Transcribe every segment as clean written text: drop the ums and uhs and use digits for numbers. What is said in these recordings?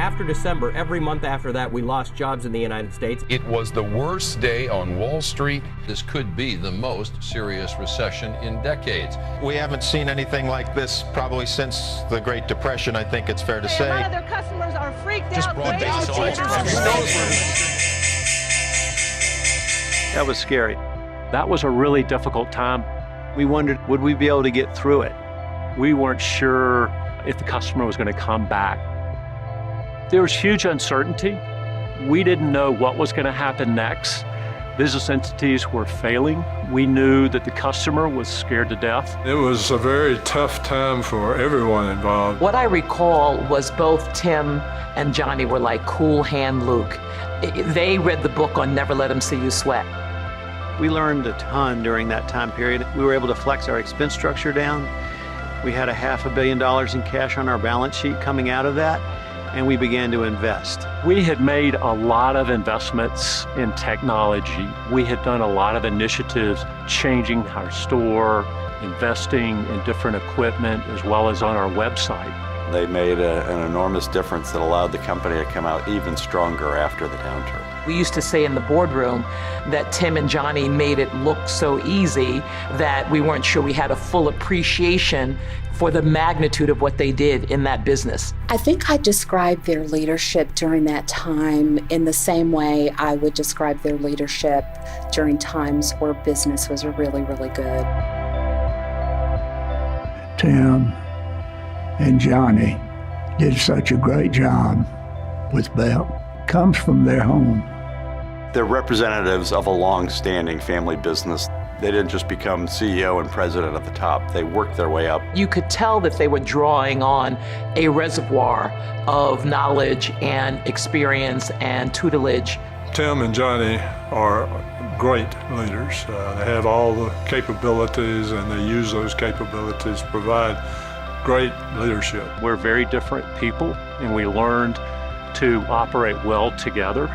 after December, every month after that, we lost jobs in the United States. It was the worst day on Wall Street. This could be the most serious recession in decades. We haven't seen anything like this probably since the Great Depression, I think it's fair to say. A lot of their customers are freaked out. That was scary. That was a really difficult time. We wondered, would we be able to get through it? We weren't sure if the customer was going to come back. There was huge uncertainty. We didn't know what was going to happen next. Business entities were failing. We knew that the customer was scared to death. It was a very tough time for everyone involved. What I recall was both Tim and Johnny were like cool hand Luke. They read the book on Never Let Them See You Sweat. We learned a ton during that time period. We were able to flex our expense structure down. We had $500 million in cash on our balance sheet coming out of that, and we began to invest. We had made a lot of investments in technology. We had done a lot of initiatives, changing our store, investing in different equipment, as well as on our website. They made an enormous difference that allowed the company to come out even stronger after the downturn. We used to say in the boardroom that Tim and Johnny made it look so easy that we weren't sure we had a full appreciation for the magnitude of what they did in that business. I think I described their leadership during that time in the same way I would describe their leadership during times where business was really, really good. Tim and Johnny did such a great job with Belk. Comes from their home. They're representatives of a long-standing family business. They didn't just become CEO and president at the top. They worked their way up. You could tell that they were drawing on a reservoir of knowledge and experience and tutelage. Tim and Johnny are great leaders. They have all the capabilities, and they use those capabilities to provide great leadership. We're very different people, and we learned to operate well together.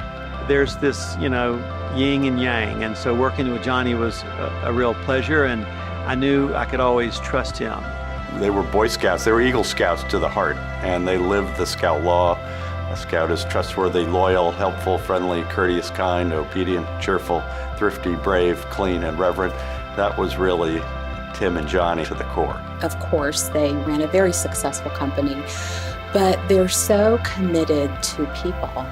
There's this, yin and yang, and so working with Johnny was a real pleasure, and I knew I could always trust him. They were Boy Scouts. They were Eagle Scouts to the heart, and they lived the Scout law. A Scout is trustworthy, loyal, helpful, friendly, courteous, kind, obedient, cheerful, thrifty, brave, clean, and reverent. That was really Tim and Johnny to the core. Of course, they ran a very successful company, but they're so committed to people.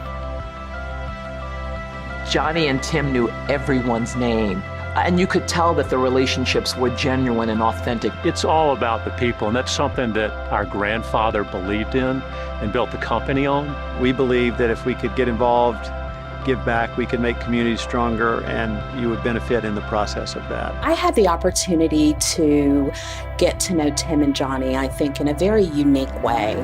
Johnny and Tim knew everyone's name, and you could tell that the relationships were genuine and authentic. It's all about the people, and that's something that our grandfather believed in and built the company on. We believed that if we could get involved, give back, we could make communities stronger, and you would benefit in the process of that. I had the opportunity to get to know Tim and Johnny, I think, in a very unique way.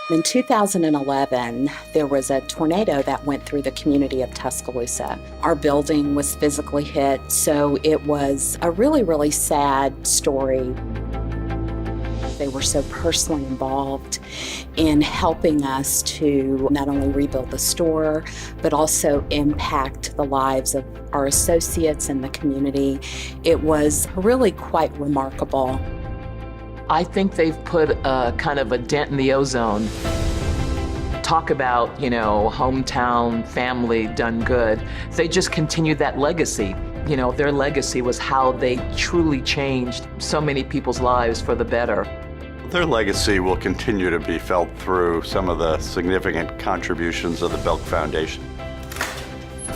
In 2011, there was a tornado that went through the community of Tuscaloosa. Our building was physically hit, so it was a really, really sad story. They were so personally involved in helping us to not only rebuild the store, but also impact the lives of our associates and the community. It was really quite remarkable. I think they've put a kind of a dent in the ozone. Talk about, hometown, family, done good. They just continued that legacy. Their legacy was how they truly changed so many people's lives for the better. Their legacy will continue to be felt through some of the significant contributions of the Belk Foundation.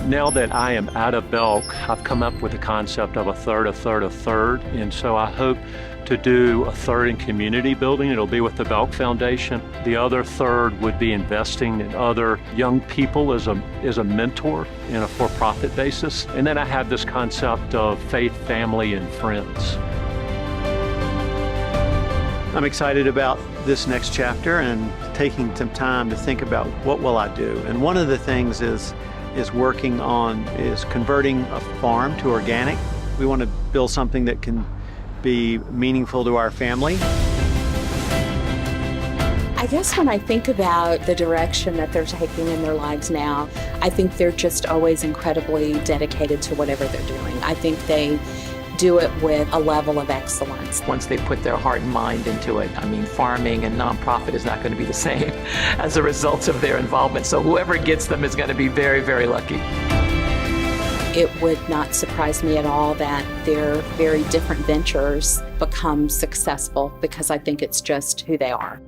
Now that I am out of Belk, I've come up with the concept of a third, a third, a third, and so I hope to do a third in community building. It'll be with the Belk Foundation. The other third would be investing in other young people as a mentor in a for-profit basis. And then I have this concept of faith, family, and friends. I'm excited about this next chapter and taking some time to think about what will I do. And one of the things is converting a farm to organic. We want to build something that can be meaningful to our family. I guess when I think about the direction that they're taking in their lives now, I think they're just always incredibly dedicated to whatever they're doing. I think they do it with a level of excellence. Once they put their heart and mind into it, I mean, farming and nonprofit is not going to be the same as a result of their involvement. So whoever gets them is going to be very, very lucky. It would not surprise me at all that their very different ventures become successful, because I think it's just who they are.